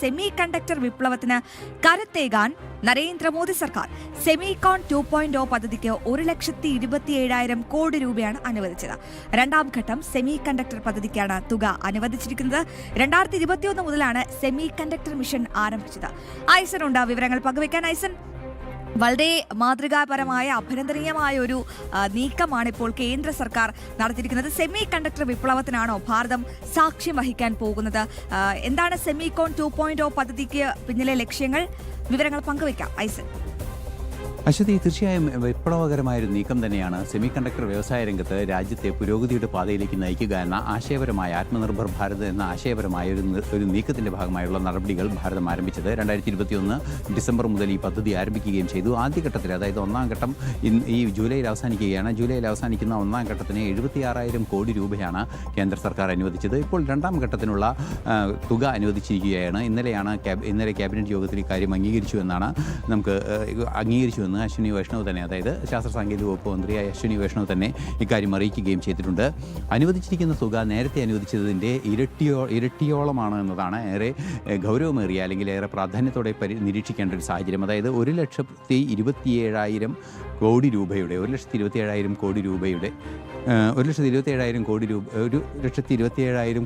Semi conductor വിപ്ലവത്തിന് കരുത്തേകാൻ നരേന്ദ്രമോദി സർക്കാർ Semicon 2.0 പദ്ധതിക്ക് 1,27,000 കോടി രൂപയാണ് അനുവദിച്ചത്. രണ്ടാം ഘട്ടം സെമി കണ്ടക്ടർ പദ്ധതിക്കാണ് തുക അനുവദിച്ചിരിക്കുന്നത്. 2021 മുതലാണ് സെമി കണ്ടക്ടർ മിഷൻ ആരംഭിച്ചത്. ഐസനുണ്ട് വിവരങ്ങൾ പങ്കുവയ്ക്കാൻ. ഐസൻ, വളരെ മാതൃകാപരമായ അഭിനന്ദനീയമായ ഒരു നീക്കമാണ് ഇപ്പോൾ കേന്ദ്ര സർക്കാർ നടത്തിയിരിക്കുന്നത്. സെമി കണ്ടക്ടർ വിപ്ലവത്തിനാണോ ഭാരതം സാക്ഷ്യം വഹിക്കാൻ പോകുന്നത്? എന്താണ് സെമികോൺ 2.0 പദ്ധതിക്ക് പിന്നിലെ ലക്ഷ്യങ്ങൾ? വിവരങ്ങൾ പങ്കുവയ്ക്കാം ഐസൻ. അശ്വതി, തീർച്ചയായും വിപ്ലവകരമായൊരു നീക്കം തന്നെയാണ് സെമി കണ്ടക്ടർ വ്യവസായ രംഗത്ത് രാജ്യത്തെ പുരോഗതിയുടെ പാതയിലേക്ക് നയിക്കുക എന്ന ആശയപരമായ ആത്മനിർഭർ ഭാരത് എന്ന ആശയപരമായ ഒരു നീക്കത്തിന്റെ ഭാഗമായുള്ള നടപടികൾ ഭാരതം ആരംഭിച്ചത് 2021 ഡിസംബർ മുതൽ ഈ പദ്ധതി ആരംഭിക്കുകയും ചെയ്തു. ആദ്യഘട്ടത്തിൽ, അതായത് ഒന്നാം ഘട്ടം ഈ ജൂലൈയിൽ അവസാനിക്കുകയാണ്. ജൂലൈയിൽ അവസാനിക്കുന്ന ഒന്നാം ഘട്ടത്തിന് 76,000 കോടി രൂപയാണ് കേന്ദ്ര സർക്കാർ അനുവദിച്ചത്. ഇപ്പോൾ രണ്ടാം ഘട്ടത്തിനുള്ള തുക അനുവദിച്ചിരിക്കുകയാണ്. ഇന്നലെ ക്യാബിനറ്റ് യോഗത്തിൽ ഇക്കാര്യം അംഗീകരിച്ചുവെന്ന് അശ്വിനി വൈഷ്ണവ് തന്നെ, അതായത് ശാസ്ത്ര സാങ്കേതിക വകുപ്പ് മന്ത്രിയായ അശ്വിനി വൈഷ്ണവ് തന്നെ ഇക്കാര്യം അറിയിക്കുകയും ചെയ്തിട്ടുണ്ട്. അനുവദിച്ചിരിക്കുന്ന തുക നേരത്തെ അനുവദിച്ചതിൻ്റെ ഇരട്ടിയോളമാണ് എന്നതാണ് ഏറെ ഗൗരവമേറിയ അല്ലെങ്കിൽ ഏറെ പ്രാധാന്യത്തോടെ നിരീക്ഷിക്കേണ്ട ഒരു സാഹചര്യം. അതായത് 1,27,000 കോടി രൂപയുടെ 1,27,000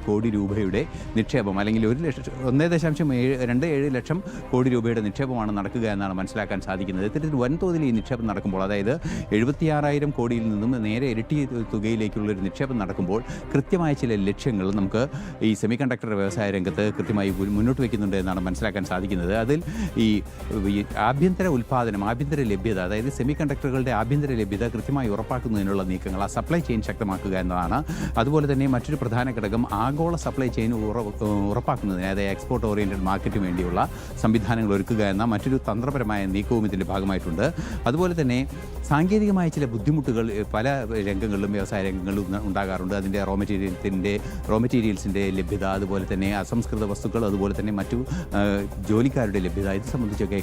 കോടി രൂപയുടെ നിക്ഷേപം, അല്ലെങ്കിൽ 1.27 ലക്ഷം കോടി രൂപയുടെ നിക്ഷേപമാണ് നടക്കുക എന്നാണ് മനസ്സിലാക്കാൻ സാധിക്കുന്നത്. ഇത്തരത്തിൽ വൻതോതിൽ ഈ നിക്ഷേപം നടക്കുമ്പോൾ, അതായത് 76,000 കോടിയിൽ നിന്നും നേരെ ഇരട്ടി തുകയിലേക്കുള്ളൊരു നിക്ഷേപം നടക്കുമ്പോൾ കൃത്യമായ ചില ലക്ഷ്യങ്ങൾ നമുക്ക് ഈ സെമി കണ്ടക്ടർ വ്യവസായ രംഗത്ത് കൃത്യമായി മുന്നോട്ട് വയ്ക്കുന്നുണ്ട് എന്നാണ് മനസ്സിലാക്കാൻ സാധിക്കുന്നത്. അതിൽ ഈ ആഭ്യന്തര ഉൽപ്പാദനം, ആഭ്യന്തര ലഭ്യത, അതായത് സെമി കണ്ടക്ടറുകളുടെ ആഭ്യന്തര ലഭ്യത കൃത്യമായി ഉറപ്പാക്കുന്നതിനുള്ള നീക്കങ്ങൾ, ആ സപ്ലൈ ചെയിൻ ശക്തമാക്കുക എന്നതാണ്. അതുപോലെ തന്നെ മറ്റൊരു പ്രധാന ഘടകം ആഗോള സപ്ലൈ ചെയിൻ ഉറപ്പാക്കുന്നതിന്, അതായത് എക്സ്പോർട്ട് ഓറിയന്റഡ് മാർക്കറ്റിന് വേണ്ടിയുള്ള സംവിധാനങ്ങൾ ഒരുക്കുക എന്ന മറ്റൊരു തന്ത്രപരമായ നീക്കവും ഇതിൻ്റെ ഭാഗമായിട്ടുണ്ട്. അതുപോലെ തന്നെ സാങ്കേതികമായ ചില ബുദ്ധിമുട്ടുകൾ പല രംഗങ്ങളിലും, വ്യവസായ രംഗങ്ങളിലും ഉണ്ടാകാറുണ്ട്. അതിൻ്റെ റോ മെറ്റീരിയൽസിൻ്റെ ലഭ്യത, അതുപോലെ തന്നെ അസംസ്കൃത വസ്തുക്കൾ, അതുപോലെ തന്നെ മറ്റു ജോലിക്കാരുടെ ലഭ്യത, ഇത് സംബന്ധിച്ചൊക്കെ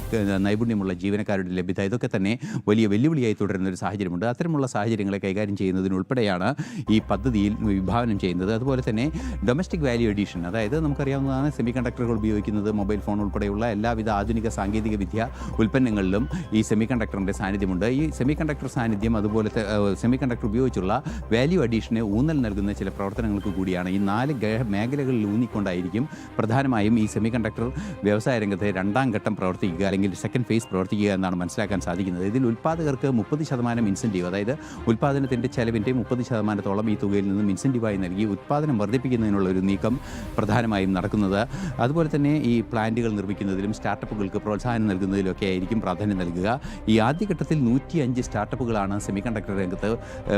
നൈപുണ്യമുള്ള ജീവനക്കാരുടെ ലഭ്യത, ഇതൊക്കെ തന്നെ വലിയ വെല്ലുവിളിയായി തുടരുന്ന ഒരു സാഹചര്യമുണ്ട്. അത്തരമുള്ള സാഹചര്യങ്ങളെ കൈകാര്യം ചെയ്യുന്നതിനുൾപ്പെടെയാണ് ഈ പദ്ധതിയിൽ വിഭാവനം ചെയ്യുന്നത്. അതുപോലെ തന്നെ ഡൊമസ്റ്റിക് വാല്യൂ അഡീഷൻ, അതായത് നമുക്കറിയാവുന്നതാണ് സെമി കണ്ടക്ടറുകൾ ഉപയോഗിക്കുന്നത് മൊബൈൽ ഫോൺ ഉൾപ്പെടെയുള്ള എല്ലാവിധ ആധുനിക സാങ്കേതിക വിദ്യ ഉൽപ്പന്നങ്ങളിലും ഈ സെമി കണ്ടക്ടറിൻ്റെ സാന്നിധ്യമുണ്ട്. ഈ സെമി കണ്ടക്ടർ സാന്നിധ്യം, അതുപോലത്തെ സെമി കണ്ടക്ടർ ഉപയോഗിച്ചുള്ള വാല്യൂ അഡീഷന് ഊന്നൽ നൽകുന്ന ചില പ്രവർത്തനങ്ങൾക്ക് കൂടിയാണ് ഈ 4 മേഖലകളിൽ ഊന്നിക്കൊണ്ടായിരിക്കും പ്രധാനമായും ഈ സെമി കണ്ടക്ടർ വ്യവസായ രംഗത്തെ രണ്ടാം ഘട്ടം പ്രവർത്തിക്കുക, അല്ലെങ്കിൽ സെക്കൻഡ് ഫേസ് പ്രവർത്തിക്കുക എന്നാണ് മനസ്സിലാക്കാൻ സാധിക്കുന്നത്. ഇതിൽ ഉൽപ്പാദകർക്ക് 30% ഇൻസെൻറ്റീവ്, അതായത് ഉൽപ്പാദനത്തിൻ്റെ ചെലവിൻ്റെ 30% ഈ തുകയിൽ നിന്നും ഇൻസെൻറ്റീവായി നൽകി ഉൽപ്പാദനം വർദ്ധിപ്പിക്കുന്നതിനുള്ള ഒരു നീക്കം പ്രധാനമായും നടക്കുന്നത്. അതുപോലെ തന്നെ ഈ പ്ലാന്റുകൾ നിർമ്മിക്കുന്നതിലും സ്റ്റാർട്ടപ്പുകൾക്ക് പ്രോത്സാഹനം നൽകുന്നതിലൊക്കെ ആയിരിക്കും പ്രാധാന്യം നൽകുക. ഈ ആദ്യഘട്ടത്തിൽ 105 സ്റ്റാർട്ടപ്പുകളാണ് സെമി കണ്ടക്ടർ രംഗത്ത്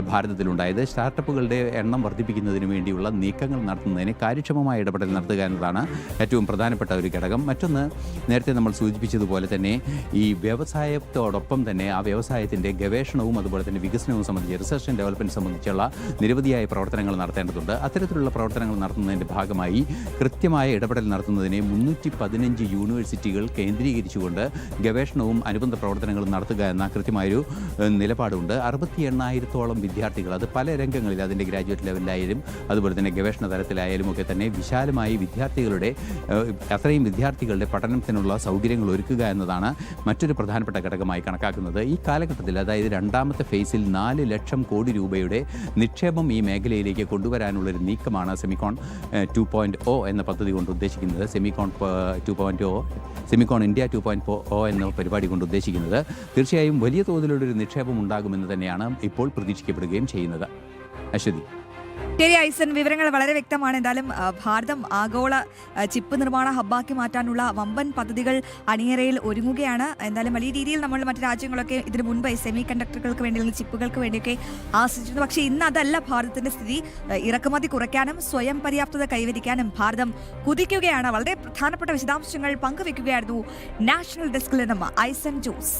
ഭാരതത്തിലുണ്ടായത്. സ്റ്റാർട്ടപ്പുകളുടെ എണ്ണം വർദ്ധിപ്പിക്കുന്നതിന് വേണ്ടിയുള്ള നീക്കങ്ങൾ നടത്തുന്നതിന് കാര്യക്ഷമമായ ഇടപെടൽ നടത്തുക എന്നതാണ് ഏറ്റവും പ്രധാനപ്പെട്ട ഒരു ഘടകം. മറ്റൊന്ന്, നേരത്തെ നമ്മൾ സൂചിപ്പിച്ചതുപോലെ തന്നെ ഈ വ്യവസായത്തോടൊപ്പം തന്നെ ആ വ്യവസായത്തിൻ്റെ ഗവേഷണവും അതുപോലെ തന്നെ വികസനവും സംബന്ധിച്ച്, റിസർച്ച് ആൻഡ് ഡെവലപ്മെൻറ്റ് സംബന്ധിച്ചുള്ള നിരവധിയായ പ്രവർത്തനങ്ങൾ നടത്തേണ്ടതുണ്ട്. അത്തരത്തിലുള്ള പ്രവർത്തനങ്ങൾ നടത്തുന്നതിൻ്റെ ഭാഗമായി കൃത്യമായ ഇടപെടൽ നടത്തുന്നതിന് 315 യൂണിവേഴ്സിറ്റികൾ കേന്ദ്രീകരിച്ചുകൊണ്ട് ഗവേഷണവും അനുബന്ധ പ്രവർത്തനങ്ങളും നടത്തുക എന്ന കൃത്യമായൊരു നിലപാടുണ്ട്. 68,000-ഓളം വിദ്യാർത്ഥികൾ, അത് പല രംഗങ്ങളിൽ, അതിൻ്റെ ഗ്രാജുവേറ്റ് ലെവലിലായാലും അതുപോലെ തന്നെ ഗവേഷണ തലത്തിലായാലും ഒക്കെ തന്നെ വിശാലമായി അത്രയും വിദ്യാർത്ഥികളുടെ പഠനത്തിനുള്ള സൗകര്യങ്ങൾ ഒരുക്കുക എന്നതാണ് മറ്റൊരു പ്രധാനപ്പെട്ട ഘടകമായി കണക്കാക്കുന്നത്. ഈ കാലഘട്ടത്തിൽ, അതായത് രണ്ടാമത്തെ ഫേസിൽ 4 ലക്ഷം കോടി രൂപയുടെ നിക്ഷേപം ഈ മേഖലയിലേക്ക് കൊണ്ടുവരാനുള്ളൊരു നീക്കമാണ് സെമികോൺ 2.0 എന്ന പദ്ധതി കൊണ്ട് ഉദ്ദേശിക്കുന്നത്. സെമികോൺ ഇന്ത്യ 2.0 എന്ന പരിപാടി കൊണ്ട് ഉദ്ദേശിക്കുന്നത് തീർച്ചയായും വലിയ തോതിലുള്ളൊരു നിക്ഷേപം ഉണ്ടാകുമെന്ന് തന്നെയാണ് ഇപ്പോൾ പ്രതീക്ഷിക്കപ്പെടുകയും ചെയ്യുന്നത്. അശ്വതി. ശരി ഐസൻ, വിവരങ്ങൾ വളരെ വ്യക്തമാണ്. എന്തായാലും ഭാരതം ആഗോള ചിപ്പ് നിർമ്മാണ ഹബ്ബാക്കി മാറ്റാനുള്ള വമ്പൻ പദ്ധതികൾ അണിയറയിൽ ഒരുങ്ങുകയാണ്. എന്തായാലും വലിയ രീതിയിൽ നമ്മൾ മറ്റു രാജ്യങ്ങളൊക്കെ ഇതിനു മുൻപ് സെമി കണ്ടക്ടറുകൾക്ക് വേണ്ടി, അല്ലെങ്കിൽ ചിപ്പുകൾക്ക് വേണ്ടിയൊക്കെ ആശ്രയിച്ചിരുന്നു. പക്ഷേ ഇന്ന് അതല്ല ഭാരതത്തിന്റെ സ്ഥിതി. ഇറക്കുമതി കുറയ്ക്കാനും സ്വയം പര്യാപ്തത കൈവരിക്കാനും ഭാരതം കുതിക്കുകയാണ്. വളരെ പ്രധാനപ്പെട്ട വിശദാംശങ്ങൾ പങ്കുവെക്കുകയായിരുന്നു നാഷണൽ ഡെസ്കിൽ നിന്നും ഐസൻ ജോസ്.